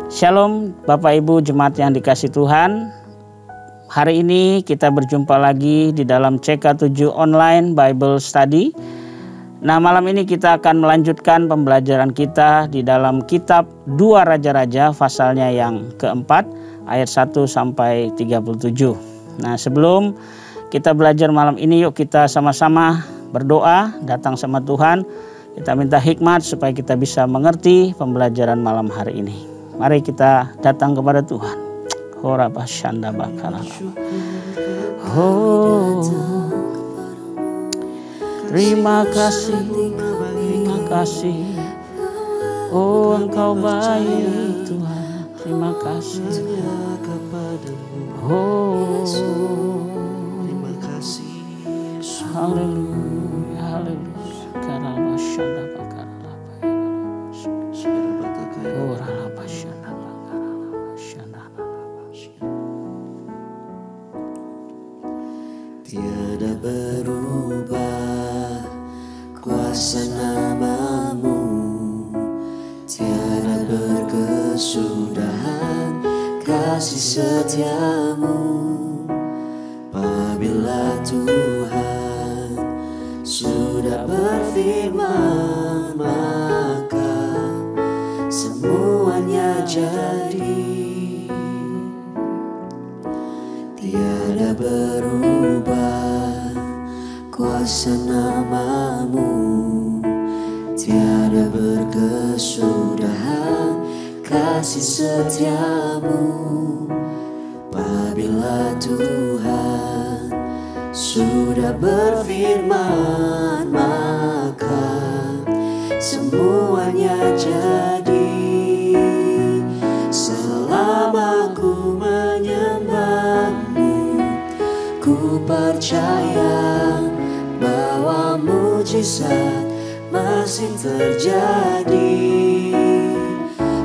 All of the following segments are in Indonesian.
Shalom Bapak Ibu Jemaat yang dikasihi Tuhan. Hari ini kita berjumpa lagi di dalam CK7 Online Bible Study. Nah, malam ini kita akan melanjutkan pembelajaran kita di dalam kitab 2 Raja-Raja pasalnya yang keempat ayat 1 sampai 37. Nah, sebelum kita belajar malam ini, yuk kita sama-sama berdoa, datang sama Tuhan. Kita minta hikmat supaya kita bisa mengerti pembelajaran malam hari ini. Mari kita datang kepada Tuhan. Oh, terima kasih, terima kasih. Oh, Engkau baik Tuhan, terima kasih. Oh, terima kasih. Haleluya, haleluya. Karena syanda bakar. Tiada berubah kuasa nama-Mu, tiada berkesudahan kasih setia-Mu. Apabila Tuhan sudah berfirman, maka semuanya jadi. Tiada berubah kuasa nama-Mu, tiada berkesudahan kasih setia-Mu. Apabila Tuhan sudah berfirman, maka semuanya jadi. Selama ku menyembah-Mu, ku percaya bahwa mujizat masih terjadi.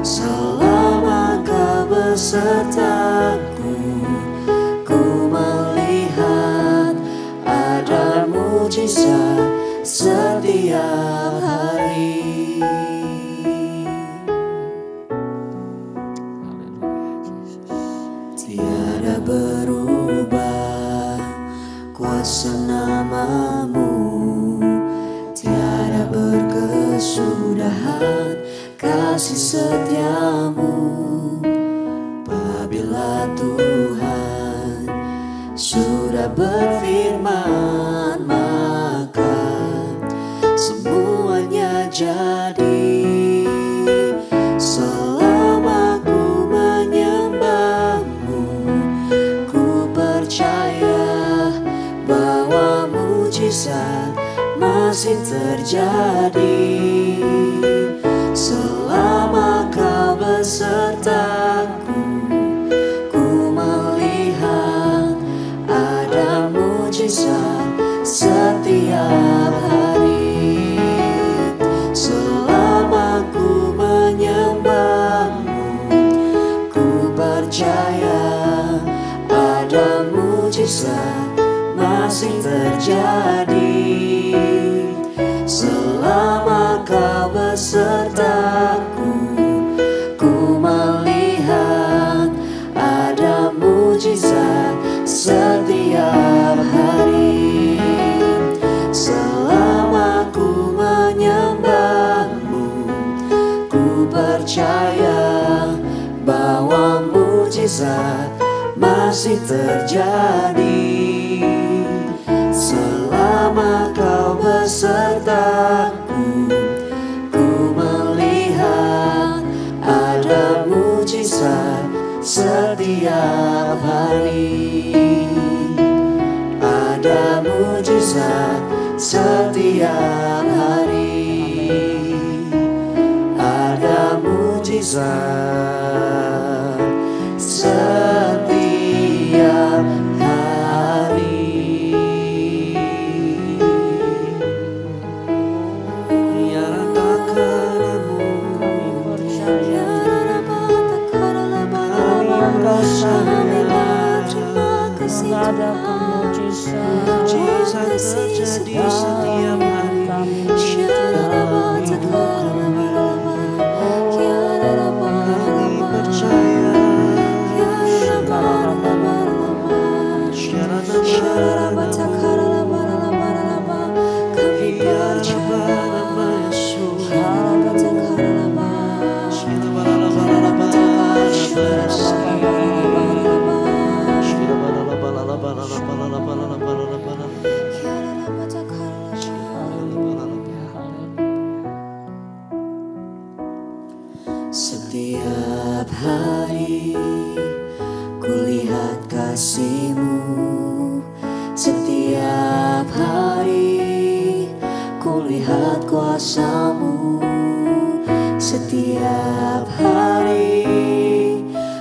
Selama Kau besertaku, ku melihat ada mujizat setiap hari. Tiada berubah kuasa nama-Mu, tiada berkesudahan kasih setia-Mu. Apabila Tuhan sudah berfirman, maka semuanya jadi. Selama ku menyembah-Mu, ku percaya bahwa mujizat masih terjadi. Selama Kau besertaku, ku melihat ada mujizat setiap hari. Selama ku menyembah-Mu, ku percaya ada mujizat masih terjadi. Selama Kau besertaku, ku melihat ada mujizat setiap hari. Selama ku menyembah-Mu, ku percaya bahwa mujizat masih terjadi. Selama Kau besertaku, ku melihat ada mujizat setiap hari. Ada mujizat setiap hari. Ada mujizat setiap hari. Ya takkanmu percaya ada mujizat terjadi setiap hari. Kami percaya Setiap hari kulihat kasih-Mu, setiap hari kulihat kuasa-Mu, setiap hari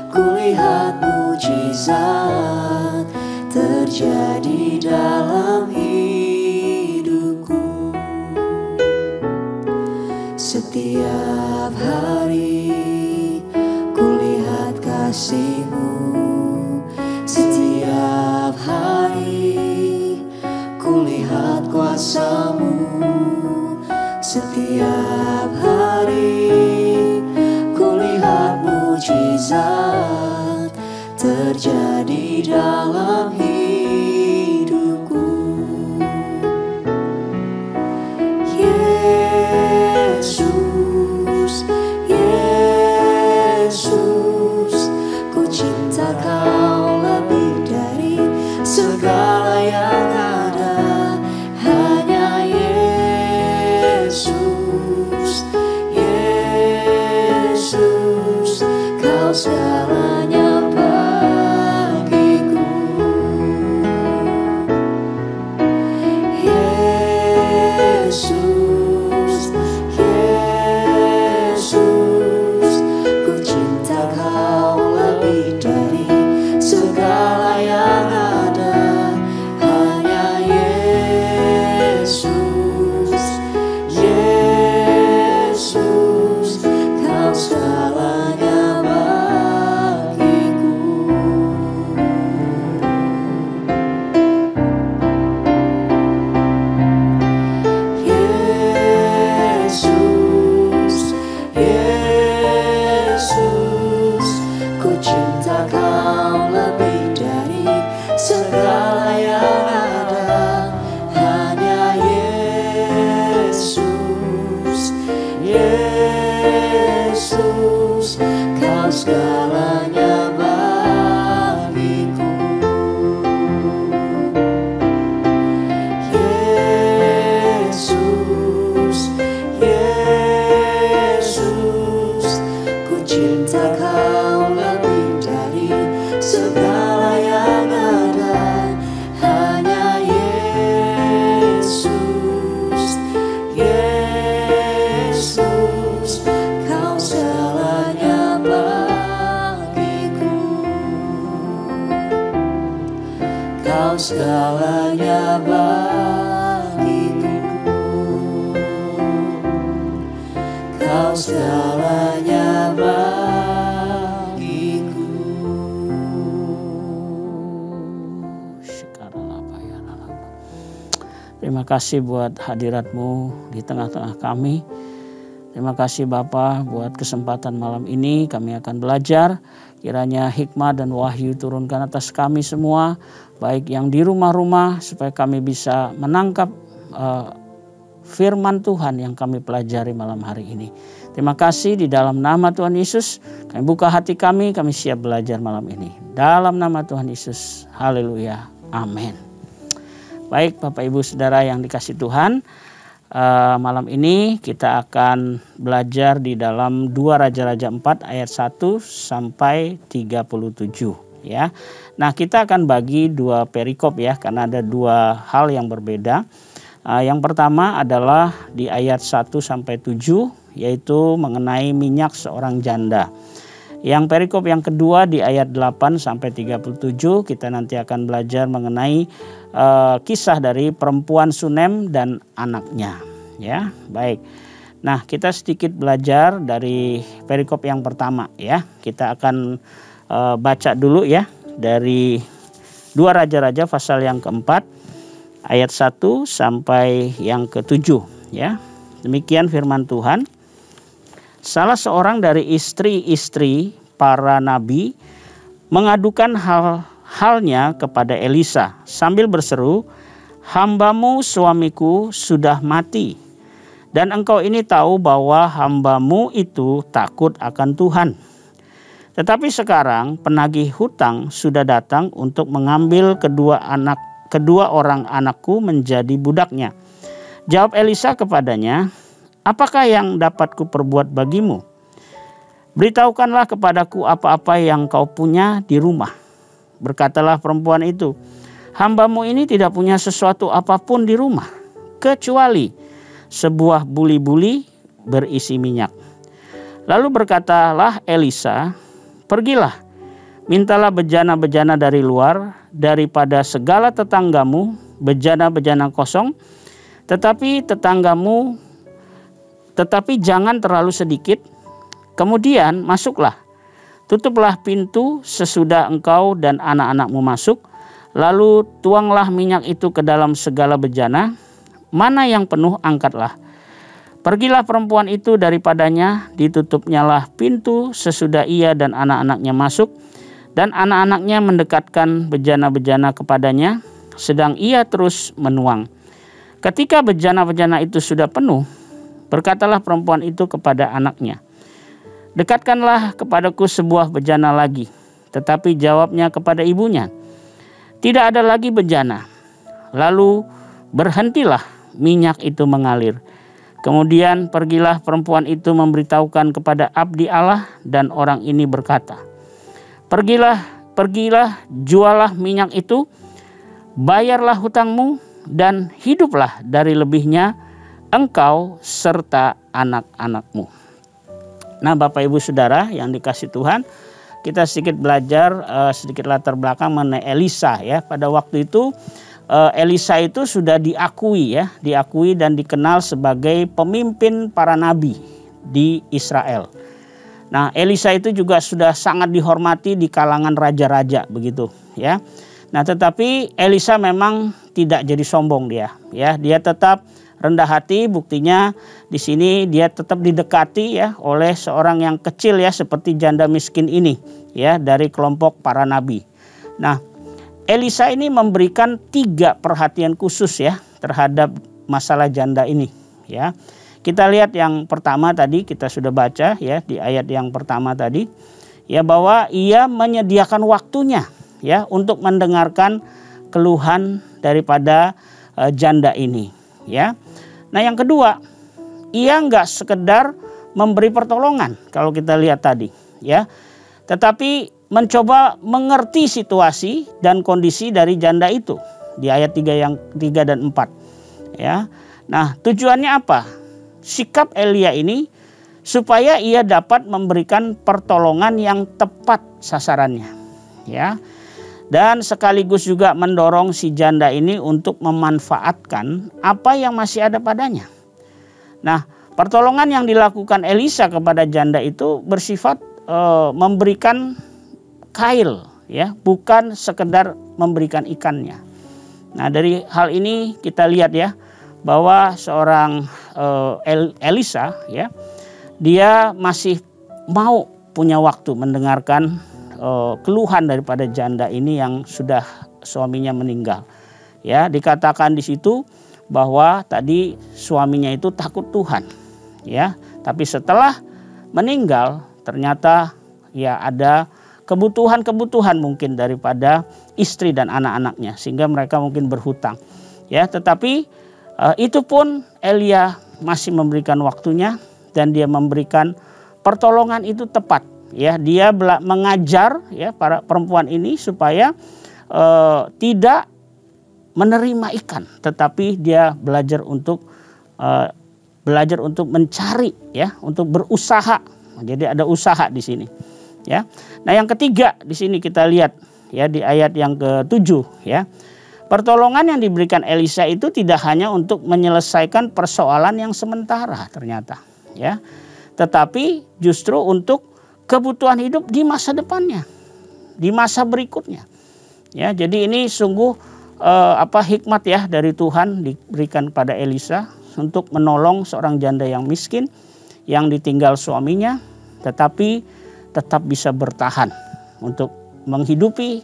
kulihat mujizat terjadi dalam hidupku. Setiap hari kulihat kasih-Mu, setiap hari kulihat kuasa-Mu, setiap hari kulihat mujizat terjadi dalam hidupku. Yesus, Yesus, ku cinta Kau lebih dari segala yang ada. Hanya Yesus, Yesus, Kau segalanya bagiku. Yesus, Yesus, ku cinta Kau lebih dari segala yang ada. Hanya Yesus, Yesus, Kau segalanya bagiku. Yesus, Yesus, ku cinta Kau lebih dari segala yang ada. Hanya Yesus, Yesus, Kau segalanya bagiku. Yesus, Yesus, ku cinta Kau lebih dari segala yang ada. Hanya Yesus, Yesus, Kau segalanya bagiku. Kau segalanya bagiku. Kau segalanya bagiku. Terima kasih buat hadirat-Mu di tengah-tengah kami. Terima kasih Bapa buat kesempatan malam ini. Kami akan belajar. Kiranya hikmat dan wahyu turunkan atas kami semua, baik yang di rumah-rumah, supaya kami bisa menangkap firman Tuhan yang kami pelajari malam hari ini. Terima kasih, di dalam nama Tuhan Yesus kami buka hati kami siap belajar malam ini. Dalam nama Tuhan Yesus, haleluya, amin. Baik Bapak Ibu Saudara yang dikasih Tuhan, malam ini kita akan belajar di dalam 2 Raja-Raja 4 ayat 1 sampai 37 ya. Nah, kita akan bagi 2 perikop ya, karena ada 2 hal yang berbeda. Yang pertama adalah di ayat 1 sampai 7, yaitu mengenai minyak seorang janda. Yang perikop yang kedua di ayat 8 sampai 37, kita nanti akan belajar mengenai kisah dari perempuan Sunem dan anaknya ya. Baik. Nah, kita sedikit belajar dari perikop yang pertama ya. Kita akan baca dulu ya dari 2 Raja-Raja pasal yang keempat ayat 1 sampai yang ke-7 ya. Demikian firman Tuhan. Salah seorang dari istri-istri para nabi mengadukan halnya kepada Elisa sambil berseru, "Hambamu suamiku sudah mati, dan engkau ini tahu bahwa hambamu itu takut akan Tuhan. Tetapi sekarang penagih hutang sudah datang untuk mengambil kedua orang anakku menjadi budaknya." Jawab Elisa kepadanya, "Apakah yang dapat kuperbuat bagimu?" Beritahukanlah kepadaku apa-apa yang kau punya di rumah. Berkatalah perempuan itu, hambamu ini tidak punya sesuatu apapun di rumah, kecuali sebuah buli-buli berisi minyak. Lalu berkatalah Elisa, pergilah, mintalah bejana-bejana dari luar, daripada segala tetanggamu, bejana-bejana kosong, tetapi jangan terlalu sedikit. Kemudian masuklah, tutuplah pintu sesudah engkau dan anak-anakmu masuk, lalu tuanglah minyak itu ke dalam segala bejana, mana yang penuh angkatlah. Pergilah perempuan itu daripadanya, ditutupnyalah pintu sesudah ia dan anak-anaknya masuk, dan anak-anaknya mendekatkan bejana-bejana kepadanya, sedang ia terus menuang. Ketika bejana-bejana itu sudah penuh, berkatalah perempuan itu kepada anaknya, dekatkanlah kepadaku sebuah bejana lagi. Tetapi jawabnya kepada ibunya, tidak ada lagi bejana. Lalu berhentilah minyak itu mengalir. Kemudian pergilah perempuan itu memberitahukan kepada abdi Allah, dan orang ini berkata, Pergilah, jualah minyak itu, bayarlah hutangmu, dan hiduplah dari lebihnya engkau serta anak-anakmu. Nah, Bapak Ibu Saudara yang dikasih Tuhan, kita sedikit belajar sedikit latar belakang mengenai Elisa ya. Pada waktu itu Elisa itu sudah diakui dan dikenal sebagai pemimpin para nabi di Israel. Nah, Elisa itu juga sudah sangat dihormati di kalangan raja-raja begitu ya. Nah, tetapi Elisa memang tidak jadi sombong dia ya. Dia tetap rendah hati, buktinya di sini dia tetap didekati ya oleh seorang yang kecil ya seperti janda miskin ini ya dari kelompok para nabi. Nah, Elisa ini memberikan 3 perhatian khusus ya terhadap masalah janda ini ya. Kita lihat yang pertama tadi kita sudah baca ya di ayat yang pertama tadi ya, bahwa ia menyediakan waktunya ya untuk mendengarkan keluhan daripada janda ini ya. Nah, yang kedua, ia nggak sekedar memberi pertolongan kalau kita lihat tadi ya, tetapi mencoba mengerti situasi dan kondisi dari janda itu di ayat 3 dan 4 ya. Nah, tujuannya apa? Sikap Elia ini supaya ia dapat memberikan pertolongan yang tepat sasarannya ya. Dan sekaligus juga mendorong si janda ini untuk memanfaatkan apa yang masih ada padanya. Nah, pertolongan yang dilakukan Elisa kepada janda itu bersifat memberikan kail ya, bukan sekedar memberikan ikannya. Nah, dari hal ini kita lihat ya bahwa seorang Elisa ya, dia masih mau punya waktu mendengarkan keluhan daripada janda ini yang sudah suaminya meninggal. Ya, dikatakan di situ bahwa tadi suaminya itu takut Tuhan. Ya, tapi setelah meninggal ternyata ya ada kebutuhan-kebutuhan mungkin daripada istri dan anak-anaknya sehingga mereka mungkin berhutang. Ya, tetapi itu pun Elia masih memberikan waktunya dan dia memberikan pertolongan itu tepat. Ya, dia mengajar ya para perempuan ini supaya tidak menerima ikan, tetapi dia belajar untuk mencari ya, untuk berusaha. Jadi ada usaha di sini ya. Nah, yang ketiga di sini kita lihat ya di ayat yang ke-7 ya. Pertolongan yang diberikan Elisa itu tidak hanya untuk menyelesaikan persoalan yang sementara ternyata ya, tetapi justru untuk kebutuhan hidup di masa depannya, di masa berikutnya. Ya, jadi ini sungguh hikmat ya dari Tuhan diberikan pada Elisa untuk menolong seorang janda yang miskin yang ditinggal suaminya, tetapi tetap bisa bertahan untuk menghidupi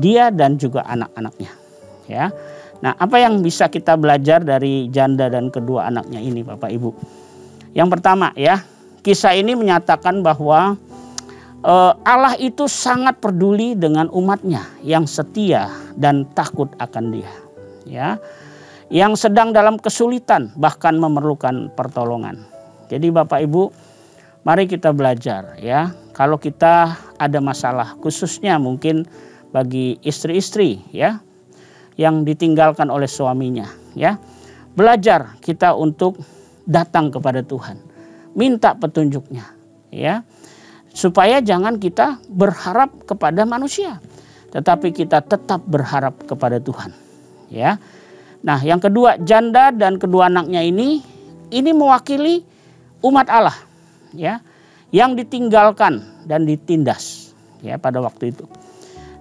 dia dan juga anak-anaknya. Ya, nah apa yang bisa kita belajar dari janda dan kedua anaknya ini, Bapak Ibu? Yang pertama ya. Kisah ini menyatakan bahwa Allah itu sangat peduli dengan umatnya yang setia dan takut akan Dia, ya, yang sedang dalam kesulitan bahkan memerlukan pertolongan. Jadi Bapak Ibu, Mari kita belajar ya. Kalau kita ada masalah, khususnya mungkin bagi istri-istri ya yang ditinggalkan oleh suaminya ya. Belajar kita untuk datang kepada Tuhan. Minta petunjuknya ya. Supaya jangan kita berharap kepada manusia, tetapi kita tetap berharap kepada Tuhan ya. Nah, yang kedua, janda dan kedua anaknya ini mewakili umat Allah ya, yang ditinggalkan dan ditindas ya pada waktu itu.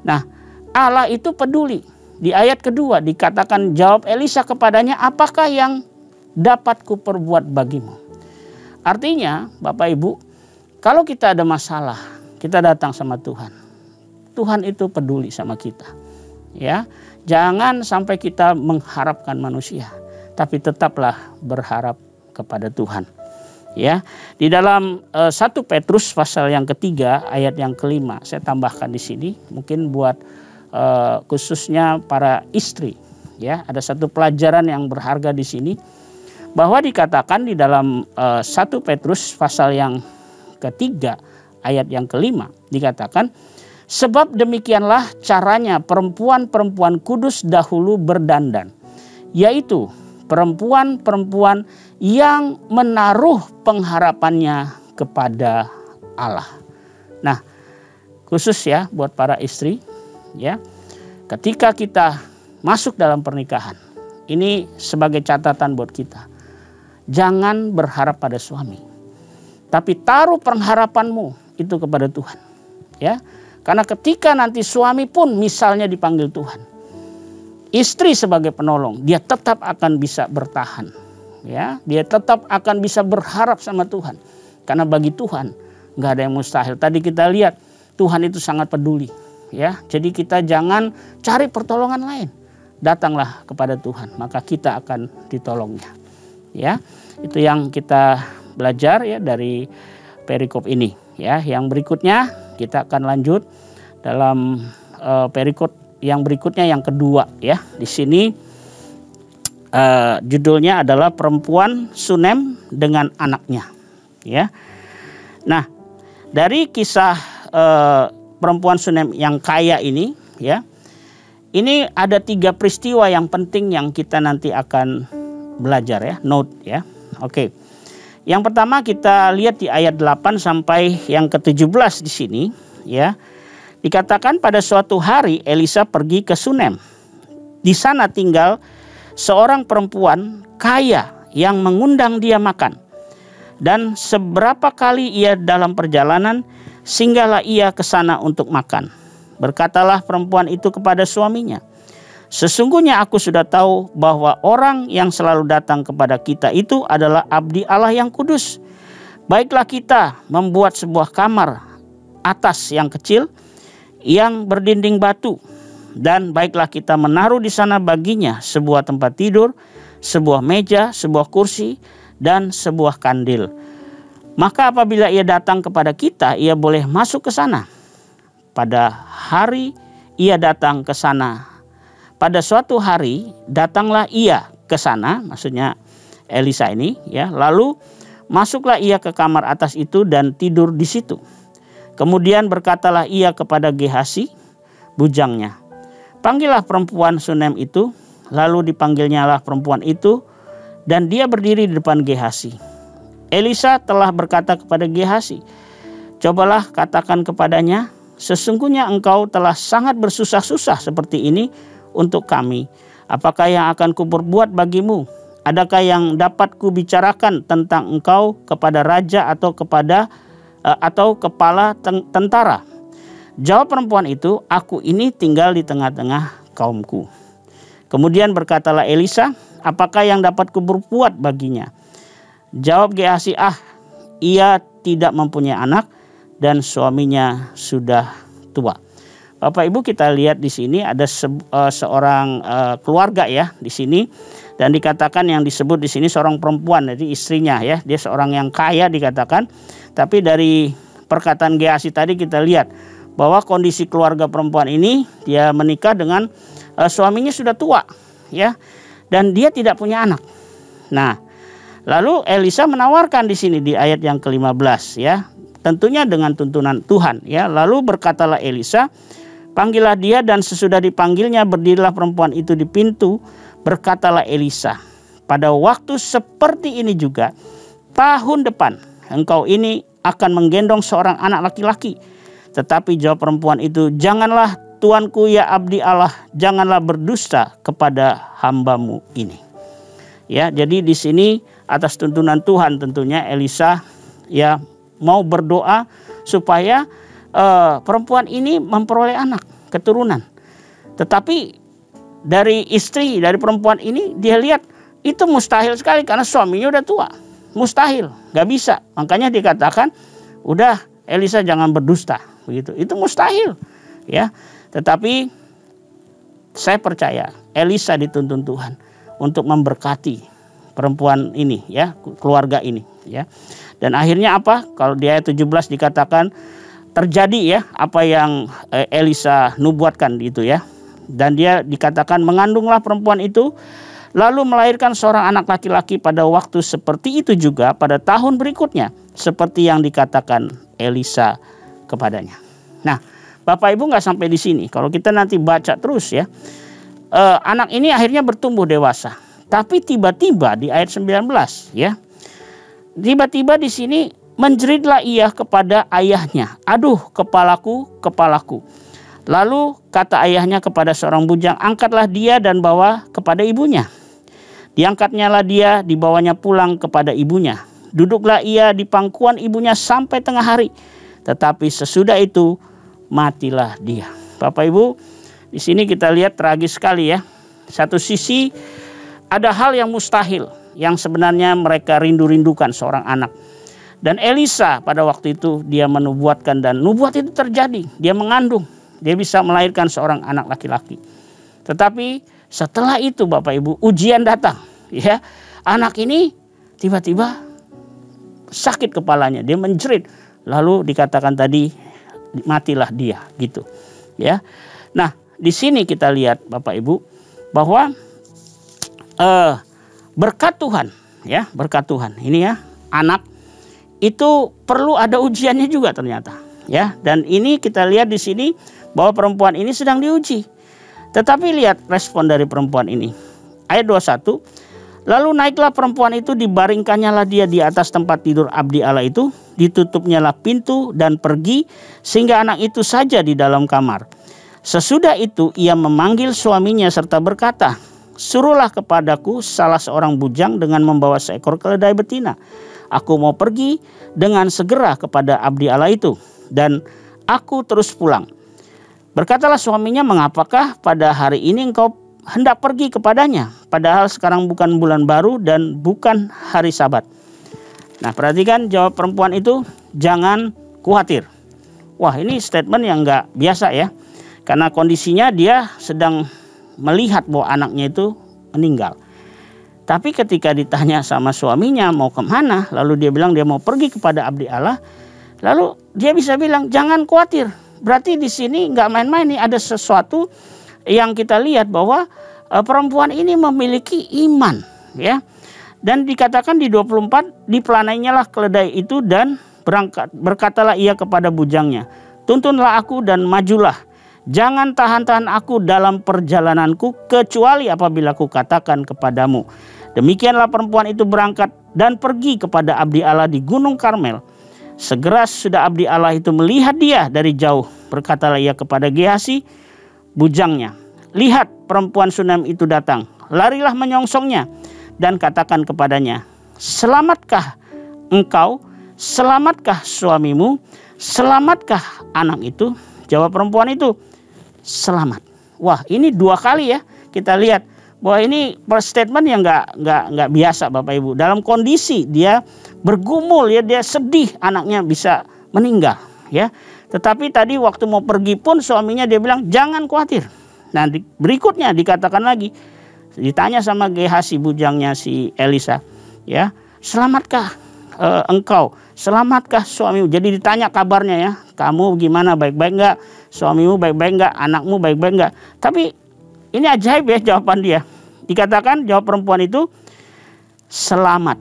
Nah, Allah itu peduli. Di ayat kedua dikatakan, jawab Elisa kepadanya, apakah yang dapat kuperbuat bagimu? Artinya Bapak Ibu, kalau kita ada masalah, kita datang sama Tuhan. Tuhan itu peduli sama kita. Ya, jangan sampai kita mengharapkan manusia, tapi tetaplah berharap kepada Tuhan. Ya, di dalam 1 Petrus pasal yang ketiga ayat yang kelima, saya tambahkan di sini, mungkin buat khususnya para istri. Ya, ada satu pelajaran yang berharga di sini, bahwa dikatakan di dalam 1 Petrus pasal yang ketiga ayat yang kelima dikatakan, sebab demikianlah caranya perempuan-perempuan kudus dahulu berdandan, yaitu perempuan-perempuan yang menaruh pengharapannya kepada Allah. Nah, khusus ya buat para istri ya, ketika kita masuk dalam pernikahan, ini sebagai catatan buat kita. Jangan berharap pada suami, tapi taruh pengharapanmu itu kepada Tuhan. Ya, karena ketika nanti suami pun misalnya dipanggil Tuhan, istri sebagai penolong, dia tetap akan bisa bertahan. Ya, dia tetap akan bisa berharap sama Tuhan. Karena bagi Tuhan nggak ada yang mustahil. Tadi kita lihat Tuhan itu sangat peduli. Ya, jadi kita jangan cari pertolongan lain. Datanglah kepada Tuhan, maka kita akan ditolongnya. Ya, itu yang kita belajar ya dari perikop ini. Ya, yang berikutnya kita akan lanjut dalam perikop yang berikutnya, yang kedua ya. Di sini judulnya adalah perempuan Sunem dengan anaknya. Ya, nah dari kisah perempuan Sunem yang kaya ini ya. Ini ada 3 peristiwa yang penting yang kita nanti akan belajar ya, note ya. Oke. Yang pertama kita lihat di ayat 8 sampai yang ke-17 di sini ya. Dikatakan pada suatu hari Elisa pergi ke Sunem. Di sana tinggal seorang perempuan kaya yang mengundang dia makan. Dan seberapa kali ia dalam perjalanan, singgahlah ia ke sana untuk makan. Berkatalah perempuan itu kepada suaminya, sesungguhnya aku sudah tahu bahwa orang yang selalu datang kepada kita itu adalah abdi Allah yang kudus. Baiklah kita membuat sebuah kamar atas yang kecil yang berdinding batu, dan baiklah kita menaruh di sana baginya sebuah tempat tidur, sebuah meja, sebuah kursi, dan sebuah kandil. Maka apabila ia datang kepada kita, ia boleh masuk ke sana. Pada hari ia datang ke sana. Pada suatu hari datanglah ia ke sana, maksudnya Elisa ini ya. Lalu masuklah ia ke kamar atas itu dan tidur di situ. Kemudian berkatalah ia kepada Gehasi, bujangnya, panggillah perempuan Sunem itu. Lalu dipanggilnyalah perempuan itu, dan dia berdiri di depan Gehasi. Elisa telah berkata kepada Gehasi, cobalah katakan kepadanya, sesungguhnya engkau telah sangat bersusah-susah seperti ini untuk kami. Apakah yang akan kuperbuat bagimu? Adakah yang dapat kubicarakan tentang engkau kepada raja atau kepala tentara? Jawab perempuan itu, aku ini tinggal di tengah-tengah kaumku. Kemudian berkatalah Elisa, apakah yang dapat kuperbuat baginya? Jawab Gehasi, ia tidak mempunyai anak dan suaminya sudah tua. Bapak Ibu, kita lihat di sini ada seorang keluarga ya di sini, dan dikatakan yang disebut di sini seorang perempuan, jadi istrinya ya, dia seorang yang kaya dikatakan. Tapi dari perkataan Gehasi tadi kita lihat bahwa kondisi keluarga perempuan ini, dia menikah dengan suaminya sudah tua ya, dan dia tidak punya anak. Nah, Lalu Elisa menawarkan di sini di ayat yang ke-15 ya. Tentunya dengan tuntunan Tuhan ya. Lalu berkatalah Elisa, panggillah dia, dan sesudah dipanggilnya berdirilah perempuan itu di pintu. Berkatalah Elisa, pada waktu seperti ini juga tahun depan engkau ini akan menggendong seorang anak laki-laki. Tetapi jawab perempuan itu, janganlah Tuanku ya abdi Allah, janganlah berdusta kepada hambamu ini. Ya, jadi di sini atas tuntunan Tuhan tentunya Elisa ya mau berdoa supaya perempuan ini memperoleh anak, keturunan. Tetapi dari istri, dari perempuan ini dia lihat itu mustahil sekali karena suaminya udah tua. Mustahil, gak bisa. Makanya dikatakan, udah Elisa jangan berdusta, begitu. Itu mustahil, ya. Tetapi saya percaya Elisa dituntun Tuhan untuk memberkati perempuan ini ya, keluarga ini ya. Dan akhirnya apa? Kalau di ayat 17 dikatakan terjadi ya apa yang Elisa nubuatkan gitu ya. Dan dia dikatakan mengandunglah perempuan itu lalu melahirkan seorang anak laki-laki pada waktu seperti itu juga pada tahun berikutnya seperti yang dikatakan Elisa kepadanya. Nah, Bapak Ibu nggak sampai di sini. Kalau kita nanti baca terus ya, anak ini akhirnya bertumbuh dewasa. Tapi tiba-tiba di ayat 19 ya, tiba-tiba di sini menjeritlah ia kepada ayahnya. Aduh, kepalaku, kepalaku. Lalu kata ayahnya kepada seorang bujang, angkatlah dia dan bawa kepada ibunya. Diangkatnyalah dia, dibawanya pulang kepada ibunya. Duduklah ia di pangkuan ibunya sampai tengah hari. Tetapi sesudah itu matilah dia. Bapak Ibu, di sini kita lihat tragis sekali ya. Satu sisi ada hal yang mustahil yang sebenarnya mereka rindu-rindukan seorang anak. Dan Elisa pada waktu itu dia menubuatkan dan nubuat itu terjadi. Dia mengandung, dia bisa melahirkan seorang anak laki-laki. Tetapi setelah itu Bapak Ibu ujian datang ya. Anak ini tiba-tiba sakit kepalanya, dia menjerit. Lalu dikatakan tadi matilah dia gitu ya. Nah, di sini kita lihat Bapak Ibu bahwa berkat Tuhan ya, berkat Tuhan ini ya, anak itu perlu ada ujiannya juga ternyata ya. Dan ini kita lihat di sini bahwa perempuan ini sedang diuji. Tetapi lihat respon dari perempuan ini. Ayat 21, lalu naiklah perempuan itu, dibaringkannyalah dia di atas tempat tidur abdi Allah itu, ditutupnyalah pintu dan pergi sehingga anak itu saja di dalam kamar. Sesudah itu ia memanggil suaminya serta berkata, suruhlah kepadaku salah seorang bujang dengan membawa seekor keledai betina. Aku mau pergi dengan segera kepada abdi Allah itu dan aku terus pulang. Berkatalah suaminya, mengapakah pada hari ini engkau hendak pergi kepadanya, padahal sekarang bukan bulan baru dan bukan hari Sabat. Nah, perhatikan jawab perempuan itu, jangan khawatir. Wah, ini statement yang nggak biasa ya. Karena kondisinya dia sedang melihat bahwa anaknya itu meninggal. Tapi ketika ditanya sama suaminya mau kemana, lalu dia bilang dia mau pergi kepada abdi Allah. Lalu dia bisa bilang jangan khawatir. Berarti di sini nggak main-main nih, ada sesuatu yang kita lihat bahwa perempuan ini memiliki iman ya. Dan dikatakan di 24, dipelanainya lah keledai itu dan berkatalah ia kepada bujangnya, tuntunlah aku dan majulah. Jangan tahan-tahan aku dalam perjalananku kecuali apabila aku katakan kepadamu. Demikianlah perempuan itu berangkat dan pergi kepada abdi Allah di Gunung Karmel. Segera sudah abdi Allah itu melihat dia dari jauh. Berkatalah ia kepada Gehazi, bujangnya, lihat perempuan Sunem itu datang. Larilah menyongsongnya dan katakan kepadanya, selamatkah engkau? Selamatkah suamimu? Selamatkah anak itu? Jawab perempuan itu, selamat. Wah, ini dua kali ya kita lihat bahwa ini statement yang nggak biasa Bapak Ibu. Dalam kondisi dia bergumul ya, dia sedih anaknya bisa meninggal ya. Tetapi tadi waktu mau pergi pun suaminya dia bilang jangan khawatir. Nah, berikutnya dikatakan lagi, ditanya sama Gehazi bujangnya si Elisa ya, selamatkah engkau? Selamatkah suamimu? Jadi ditanya kabarnya ya, kamu gimana, baik-baik enggak? Suamimu baik-baik enggak? Anakmu baik-baik enggak? Tapi ini ajaib ya jawaban dia. Dikatakan jawab perempuan itu selamat.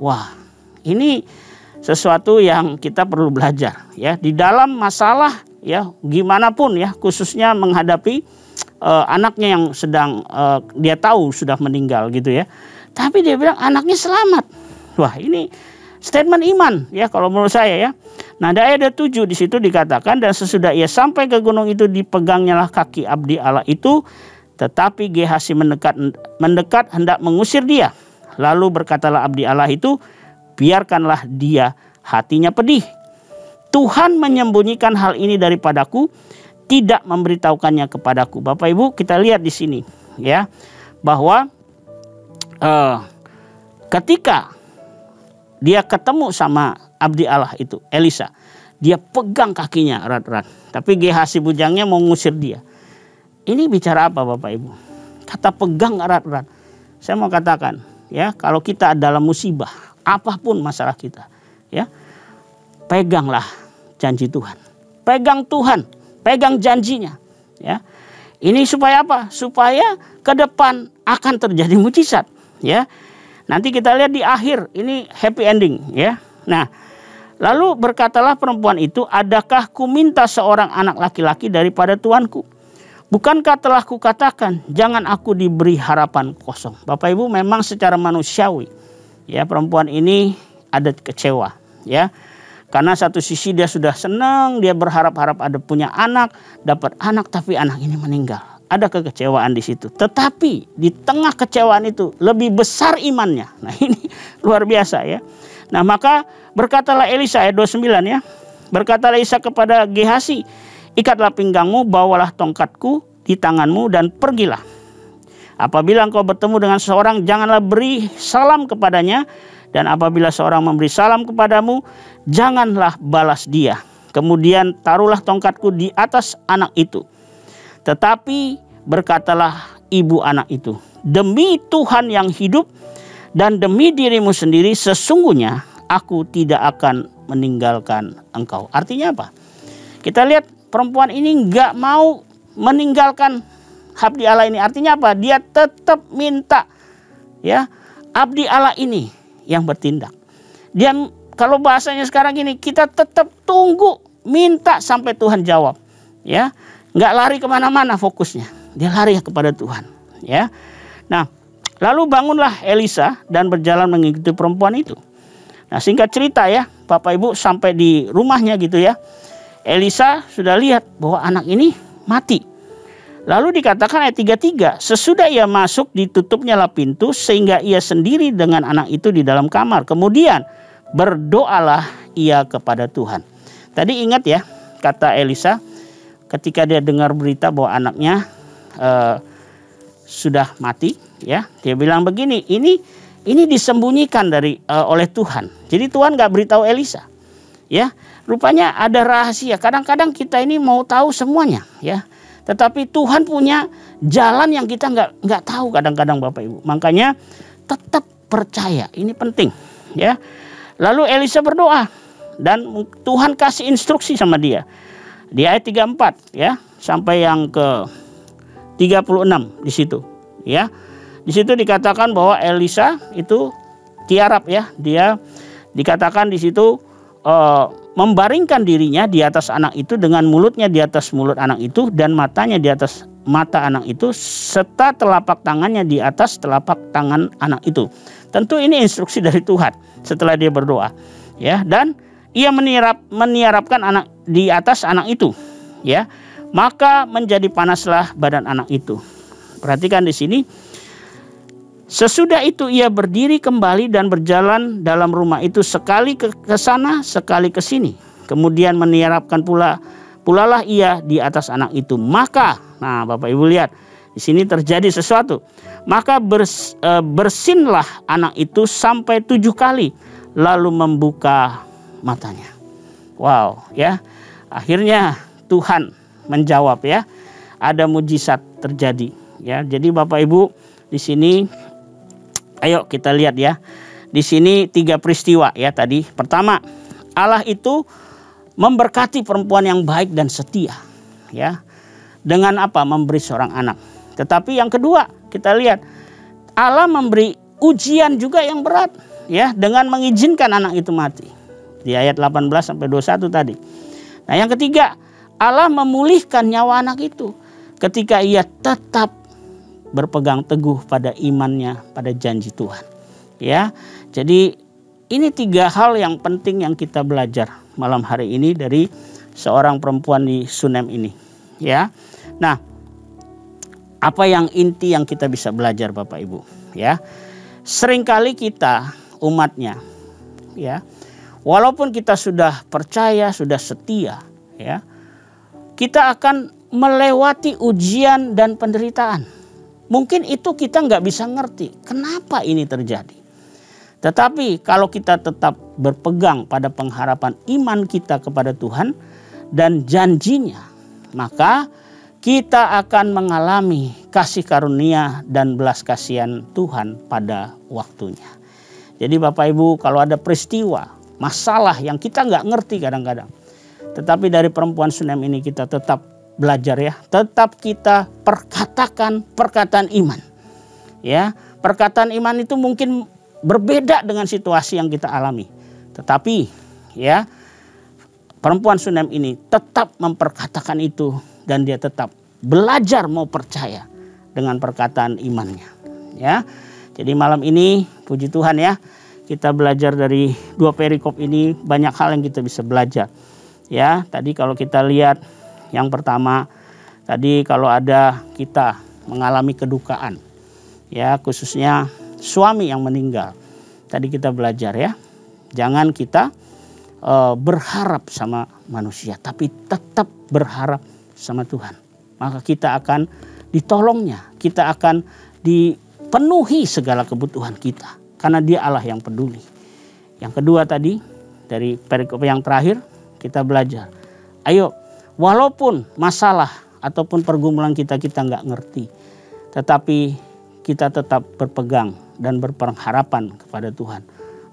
Wah, ini sesuatu yang kita perlu belajar ya. Di dalam masalah ya, gimana pun ya, khususnya menghadapi anaknya yang sedang dia tahu sudah meninggal gitu ya. Tapi dia bilang anaknya selamat. Wah, ini statement iman ya kalau menurut saya ya. Nah, di ayat 7 di situ dikatakan, dan sesudah ia sampai ke gunung itu dipegangnyalah kaki abdi Allah itu, tetapi Gehazi mendekat hendak mengusir dia. Lalu berkatalah abdi Allah itu, biarkanlah dia, hatinya pedih. Tuhan menyembunyikan hal ini daripadaku, tidak memberitahukannya kepadaku. Bapak Ibu, kita lihat di sini ya, bahwa ketika dia ketemu sama abdi Allah itu, Elisa, dia pegang kakinya erat-erat. Tapi Gehazi bujangnya mau ngusir dia. Ini bicara apa Bapak Ibu? Kata pegang erat-erat. Saya mau katakan ya, kalau kita dalam musibah, apapun masalah kita, ya, peganglah janji Tuhan. Pegang Tuhan, pegang janjinya, ya. Ini supaya apa? Supaya ke depan akan terjadi mujizat, ya. Nanti kita lihat di akhir, ini happy ending, ya. Nah, lalu berkatalah perempuan itu, adakah ku minta seorang anak laki-laki daripada tuanku? Bukankah telah kukatakan, jangan aku diberi harapan kosong. Bapak Ibu, memang secara manusiawi, ya, perempuan ini ada kecewa, ya. Karena satu sisi dia sudah senang, dia berharap-harap ada punya anak, dapat anak, tapi anak ini meninggal. Ada kekecewaan di situ. Tetapi di tengah kecewaan itu lebih besar imannya. Nah, ini luar biasa ya. Nah, maka berkatalah Elisa ayat 29 ya. Berkatalah Elisa kepada Gehazi, ikatlah pinggangmu, bawalah tongkatku di tanganmu dan pergilah. Apabila engkau bertemu dengan seseorang, janganlah beri salam kepadanya. Dan apabila seorang memberi salam kepadamu, janganlah balas dia. Kemudian taruhlah tongkatku di atas anak itu. Tetapi berkatalah ibu anak itu, demi Tuhan yang hidup dan demi dirimu sendiri, sesungguhnya aku tidak akan meninggalkan engkau. Artinya apa? Kita lihat perempuan ini nggak mau meninggalkan abdi Allah ini. Artinya apa? Dia tetap minta ya abdi Allah ini yang bertindak. Dia, kalau bahasanya sekarang gini, kita tetap tunggu, minta sampai Tuhan jawab, ya, nggak lari kemana-mana fokusnya, dia lari kepada Tuhan, ya. Nah, lalu bangunlah Elisa dan berjalan mengikuti perempuan itu. Nah, singkat cerita ya, Bapak Ibu, sampai di rumahnya gitu ya, Elisa sudah lihat bahwa anak ini mati. Lalu dikatakan ayat 33, sesudah ia masuk ditutupnyalah pintu sehingga ia sendiri dengan anak itu di dalam kamar. Kemudian berdoalah ia kepada Tuhan. Tadi ingat ya kata Elisa ketika dia dengar berita bahwa anaknya sudah mati, ya, dia bilang begini, ini disembunyikan oleh Tuhan. Jadi Tuhan nggak beritahu Elisa, ya. Rupanya ada rahasia. Kadang-kadang kita ini mau tahu semuanya, ya. Tetapi Tuhan punya jalan yang kita nggak tahu kadang-kadang Bapak Ibu. Makanya tetap percaya, ini penting ya. Lalu Elisa berdoa dan Tuhan kasih instruksi sama dia. Di ayat 34 ya sampai yang ke 36 di situ ya. Di situ dikatakan bahwa Elisa itu tiarap ya. Dia dikatakan di situ membaringkan dirinya di atas anak itu dengan mulutnya di atas mulut anak itu dan matanya di atas mata anak itu serta telapak tangannya di atas telapak tangan anak itu. Tentu ini instruksi dari Tuhan setelah dia berdoa ya, dan ia meniarapkan anak di atas anak itu ya, maka menjadi panaslah badan anak itu. Perhatikan di sini. Sesudah itu ia berdiri kembali dan berjalan dalam rumah itu sekali ke sana, sekali ke sini. Kemudian meniarapkan pulalah ia di atas anak itu. Maka, nah Bapak Ibu lihat, di sini terjadi sesuatu. Maka bersinlah anak itu sampai 7 kali, lalu membuka matanya. Wow, ya. Akhirnya Tuhan menjawab ya. Ada mujizat terjadi, ya. Jadi Bapak Ibu di sini, ayo kita lihat ya. Di sini 3 peristiwa ya tadi. Pertama, Allah itu memberkati perempuan yang baik dan setia ya. Dengan apa? Memberi seorang anak. Tetapi yang kedua, kita lihat Allah memberi ujian juga yang berat ya dengan mengizinkan anak itu mati. Di ayat 18 sampai 21 tadi. Nah, yang ketiga, Allah memulihkan nyawa anak itu ketika ia tetap berpegang teguh pada imannya pada janji Tuhan. Ya. Jadi ini 3 hal yang penting yang kita belajar malam hari ini dari seorang perempuan di Sunem ini. Ya. Nah, apa yang inti yang kita bisa belajar Bapak Ibu? Ya. Seringkali kita umatnya, ya, walaupun kita sudah percaya, sudah setia, ya, kita akan melewati ujian dan penderitaan. Mungkin itu kita nggak bisa ngerti kenapa ini terjadi. Tetapi kalau kita tetap berpegang pada pengharapan iman kita kepada Tuhan dan janjinya, maka kita akan mengalami kasih karunia dan belas kasihan Tuhan pada waktunya. Jadi Bapak Ibu, kalau ada peristiwa, masalah yang kita nggak ngerti kadang-kadang, tetapi dari perempuan Sunem ini kita tetap belajar ya, tetap kita perkatakan perkataan iman. Ya, perkataan iman itu mungkin berbeda dengan situasi yang kita alami. Tetapi ya, perempuan Sunem ini tetap memperkatakan itu dan dia tetap belajar mau percaya dengan perkataan imannya. Ya. Jadi malam ini puji Tuhan ya, kita belajar dari 2 perikop ini banyak hal yang kita bisa belajar. Ya, tadi kalau kita lihat yang pertama tadi kalau ada kita mengalami kedukaan. Ya, khususnya suami yang meninggal. Tadi kita belajar ya. Jangan kita berharap sama manusia, tapi tetap berharap sama Tuhan. Maka kita akan ditolongnya, kita akan dipenuhi segala kebutuhan kita. Karena dia Allah yang peduli. Yang kedua tadi, dari perikop yang terakhir, kita belajar. Ayo, walaupun masalah ataupun pergumulan kita nggak ngerti. Tetapi kita tetap berpegang dan berpengharapan kepada Tuhan.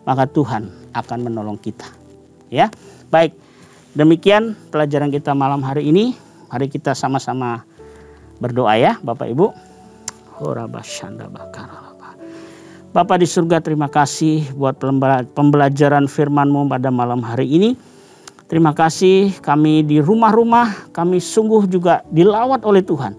Maka Tuhan akan menolong kita. Ya, baik. Demikian pelajaran kita malam hari ini. Mari kita sama-sama berdoa ya Bapak Ibu. Bapa di surga, terima kasih buat pembelajaran firman-Mu pada malam hari ini. Terima kasih kami di rumah-rumah, kami sungguh juga dilawat oleh Tuhan.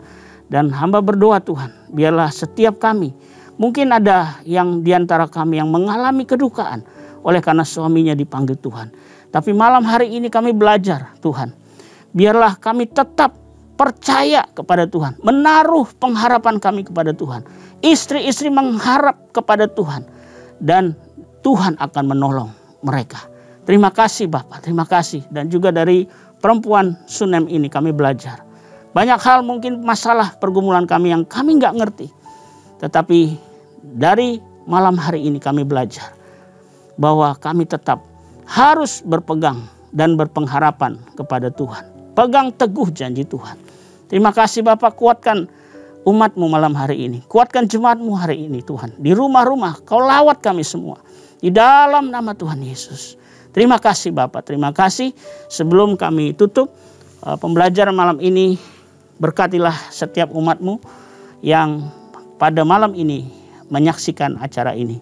Dan hamba berdoa Tuhan, biarlah setiap kami, mungkin ada yang diantara kami yang mengalami kedukaan oleh karena suaminya dipanggil Tuhan. Tapi malam hari ini kami belajar Tuhan. Biarlah kami tetap percaya kepada Tuhan. Menaruh pengharapan kami kepada Tuhan. Istri-istri mengharap kepada Tuhan. Dan Tuhan akan menolong mereka. Terima kasih Bapak, terima kasih. Dan juga dari perempuan Sunem ini kami belajar. Banyak hal mungkin masalah pergumulan kami yang kami nggak ngerti. Tetapi dari malam hari ini kami belajar. Bahwa kami tetap harus berpegang dan berpengharapan kepada Tuhan. Pegang teguh janji Tuhan. Terima kasih Bapak, kuatkan umat-Mu malam hari ini. Kuatkan jemaat-Mu hari ini Tuhan. Di rumah-rumah Kau lawat kami semua. Di dalam nama Tuhan Yesus. Terima kasih Bapak, terima kasih. Sebelum kami tutup pembelajaran malam ini, berkatilah setiap umat-Mu yang pada malam ini menyaksikan acara ini.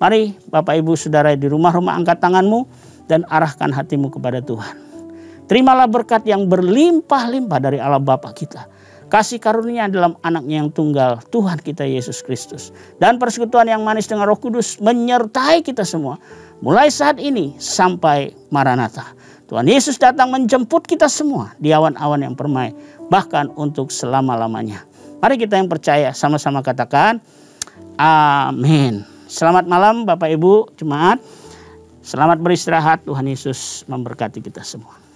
Mari Bapak Ibu Saudara di rumah-rumah, angkat tangan-Mu dan arahkan hatimu kepada Tuhan. Terimalah berkat yang berlimpah-limpah dari Allah Bapa kita. Kasih karunia dalam anaknya yang tunggal, Tuhan kita Yesus Kristus. Dan persekutuan yang manis dengan Roh Kudus menyertai kita semua. Mulai saat ini sampai Maranatha. Tuhan Yesus datang menjemput kita semua di awan-awan yang permai. Bahkan untuk selama-lamanya. Mari kita yang percaya sama-sama katakan amin. Selamat malam Bapak Ibu Jemaat. Selamat beristirahat. Tuhan Yesus memberkati kita semua.